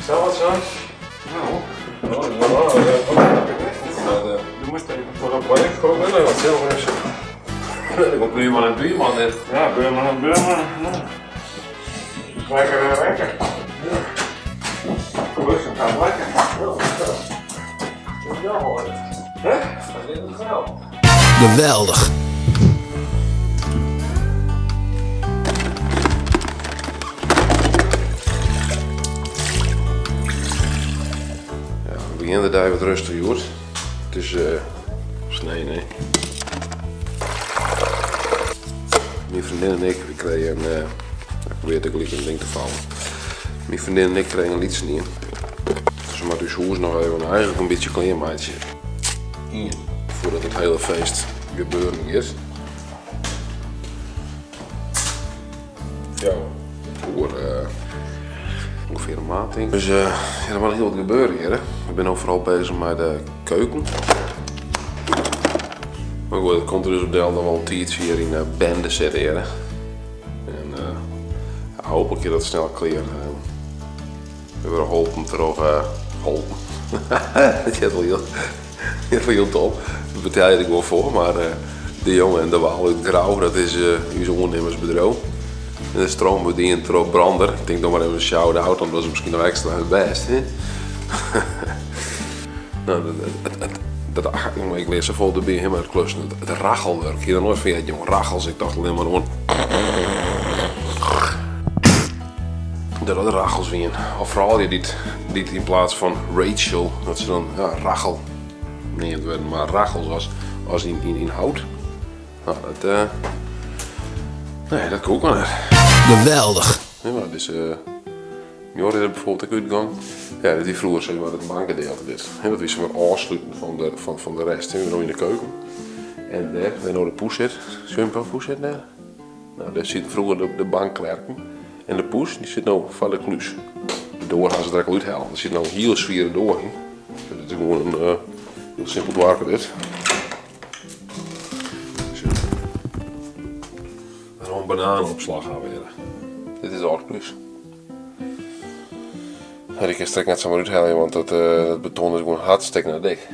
Zal het zo? Nou, je moest even voor een project komen en wat zelf is. Ik buurman en buurman net. Ja, buurman en buurman. Lekker en lekker. Rustig gaat lekker. Ja hoor. Hè? Dat is het wel. Geweldig. We beginnen de dag wat rustig, joh. Het is snee, nee. Mijn vriendin en ik kregen een. Ik probeer het gelijk een ding te vallen. Mijn vriendin en ik kregen een liedje in. Dus we moeten dus hoes nog even eigenlijk een beetje kleermaatje in voordat het hele feest gebeuren is. Ja, voor ongeveer een maand denk ik. Dus ja, er moet heel wat gebeuren hier. Hè. Ik ben overal bezig met de keuken. Maar goed, het komt er dus op de helder wel een tijdje hier in bende zitten hier. Hè. En ja, hopelijk dat het snel klaar. We hebben geholpen terug geholpen. Dat is heel top. Dat betaal je er gewoon voor, maar de jongen en de Waal uit Grauw, dat is uw ondernemersbedrijf. En de stroom bedient erop brander. Ik denk dat maar even een shout-out, want dat was misschien nog extra het best. Hè? Nou, ik lees zo vol de bier helemaal het klussen. Het rachelwerk. Hier dan nooit van, jongen, rachels. Ik dacht alleen maar gewoon. Dat de rachels weer. Of vooral je dit in plaats van Rachel, dat ze dan ja, rachel. Nee, het werd maar rachels als in hout. Nou, dat. Nee, dat kan ook wel net. Geweldig. Ja, maar dus, Jordi heeft bijvoorbeeld ook uitgang. Ja, die vroeger zeg maar het bankgedeelte dit. En dat is maar afsluiten van de rest. We zijn in de keuken. En daar nou de poes zit. Zie je een poes zit daar? Nou, daar zit vroeger de bankklerken. En de poes die zit nou van de kluis. De door gaan ze er uit halen. Er zit nou een heel zwieren door in. Dus het is gewoon een heel simpel dwarken dit. Een bananenopslag gaan we weer. Dit is de oorklus. Ik kan straks net zo maar uithalen, want dat beton is gewoon hartstikke naar dik.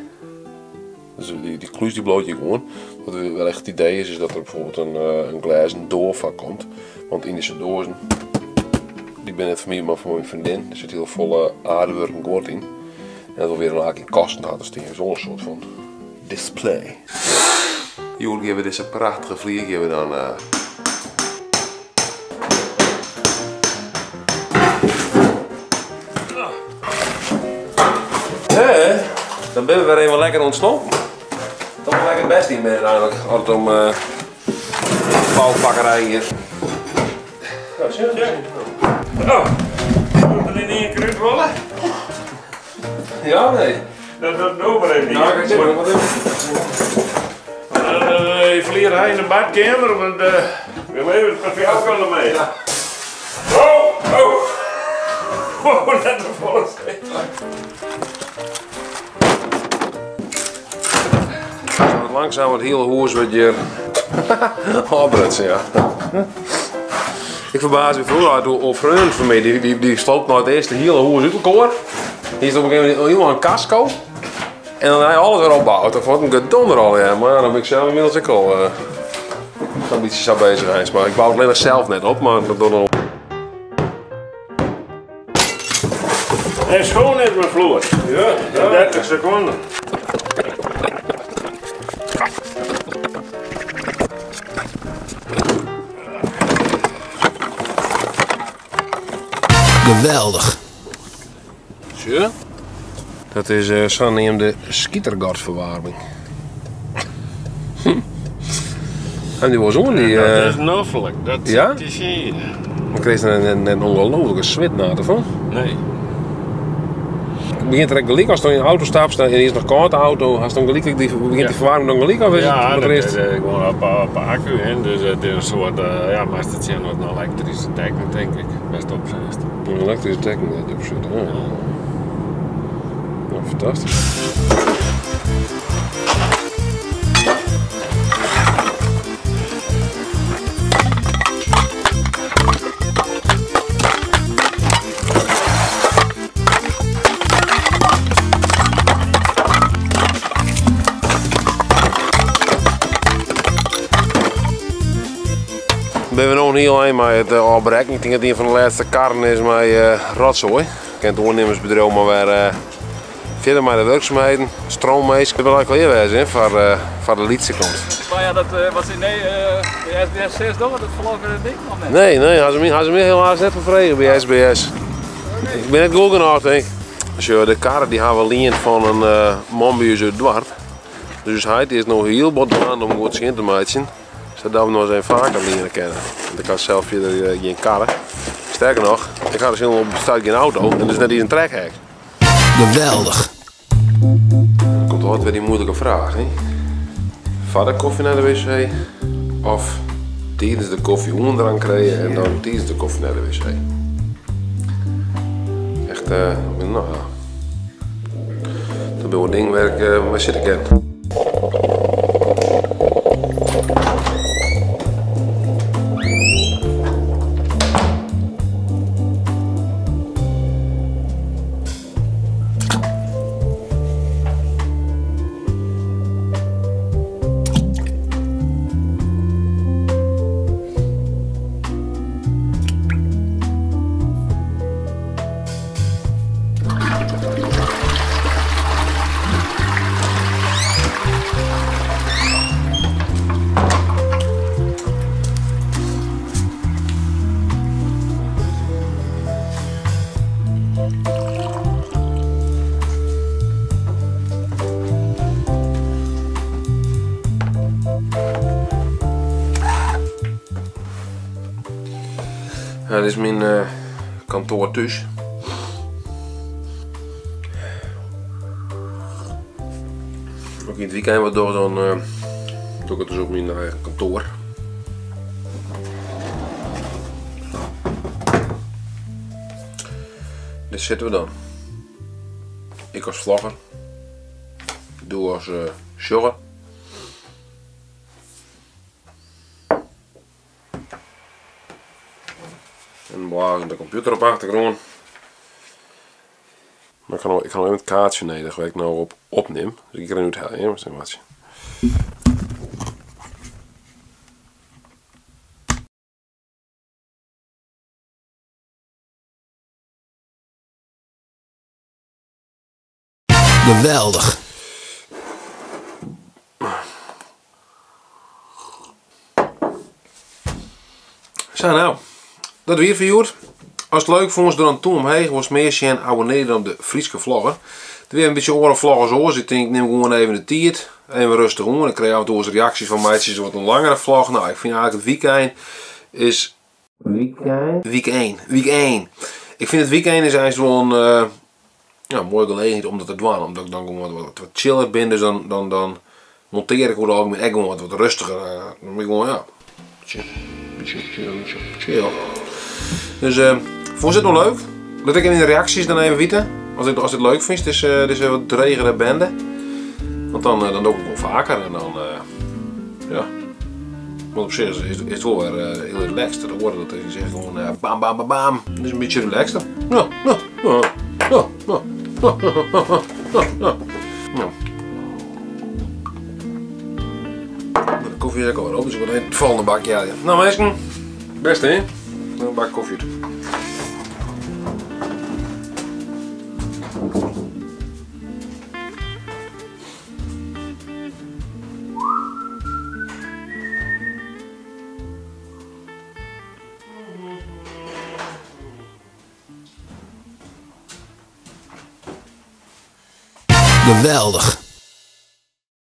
Dus die kluis die bloot je gewoon. Wat wel echt het idee is dat er bijvoorbeeld een glazen doorvak komt. Want Indische dozen, die ben net van mij, maar van mijn vriendin. Er zit heel volle aardewerk en goord in. En dat wil weer een haak in kasten hadden steken. Zo'n soort van display. Jullie geven deze prachtige vlieg geven dan. Dan ben we weer even lekker ontsnapt. Toch wel lekker best in ben eigenlijk. Altijd om bouwpakkerij hier. Ja, zeg je. Oh, moet er in één keer uitrollen? Ja, nee. Dat doen we even niet. Nou, kijk, maar wat Je verliert hij in de badkamer, want we leven het per jou wel mee. Ja. Oh, oh. Oh, net een volle steek. Langzaam het hele hoes wat je opbrutsen, ja. Ik verbaas me vroeger uit hoe vrienden van mij, die sloopt nou het eerste hele hoes uit elkaar. Die is op een gegeven moment helemaal een casco. En dan heb je alles weer opbouwd. Dat wordt een gedonder al, ja. Maar dan ben ik zelf inmiddels ook al een beetje zo bezig. Maar ik bouw het alleen nog zelf net op, maar dat dan. Hij is schoon net mijn vloer. Ja, 30 seconden. Geweldig. Zo. Dat is zogenaamde skietergardverwarming. En die was on die. Dat is noffelijk, dat ja? is hier. Maar kreeg er een ongelofelijke zwit na ervan. Nee. Het begint er gelijk als je in een auto stapt en je is nog koud de auto, als dan gelijk begint die verwarming dan gelijk of is ja, het dat rest? is gewoon op accu in, dus het is een soort, ja, maar het is een elektrische dekking denk ik, best opzet. Een elektrische dekking dat je opzet, ja. Ja, fantastisch. ben we nog niet alleen maar het afbreken. Ik denk dat een van de laatste karren is met rotzooi. Ik ken het ondernemersbedrijf maar weer verder met de werkzaamheden. Stroommeester. Ik ben eigenlijk leerwijs voor de liedste komt. Maar ja, dat was in de SBS 6 toch? Dat verloor weer een ding of net? Nee, hij ze me helaas net vervregen bij SBS. Ik ben net goed genoeg, denk ik. Dus de karren die hebben we leend van een man bij ons uit Dwart. Dus hij is nog heel wat aan om goed schijn te maken. Zodat we nog eens vaker leren kennen. Want ik had zelf hier geen karren. Sterker nog, ik had dus helemaal bestaat geen auto en dus net iets een trekhek. Geweldig. Dan komt altijd weer die moeilijke vraag, hè? Voor de koffie naar de wc of tijdens de koffie onderaan krijgen en dan tijdens de koffie naar de wc. Echt, nou ja. Dat ben een ding waar ik mee zitten ken. Ja, dit is mijn kantoor thuis. Ook in het weekend wat door, dan doe ik het dus op mijn eigen kantoor. Dit zitten we dan. Ik als vlogger. Doe als jogger. En blazen de computer op achtergrond. Maar ik kan alleen het kaartje nemen waar ik nou op opneem. Dus ik ga er nu het halen, maar zeg maar. Geweldig. Zo nou. Dat weer voor jou. Als het leuk vond, dan toe omheen was meer en abonneren op de Friese vlogger. Er weer een beetje oren vloggers oors. Ik denk, ik neem gewoon even de tijd. Even rustig om. Ik krijg af en toe reacties van meisjes wat een langere vlog. Nou, ik vind eigenlijk het weekend is... Week 1. Ik vind het weekend is eigenlijk wel een mooie gelegenheid om dat te doen. Omdat ik dan gewoon wat chiller ben. Dus dan monteer ik ook met gewoon wat rustiger. Dan ben ik gewoon, ja... Chill. Dus vond je het nog leuk? Laat ik in de reacties dan even weten. Als het leuk vindt, dus wat dregere bende. Want dan doe ik het wel vaker en dan ja. Want op zich is het wel weer heel relaxed. Dan wordt het dat je zegt gewoon bam bam bam bam. Het is een beetje relaxter. Ja. De koffie is ook alweer op, dus ik wil het volgende bakje halen. Nou mensen, best hè? Een bak koffie. Geweldig.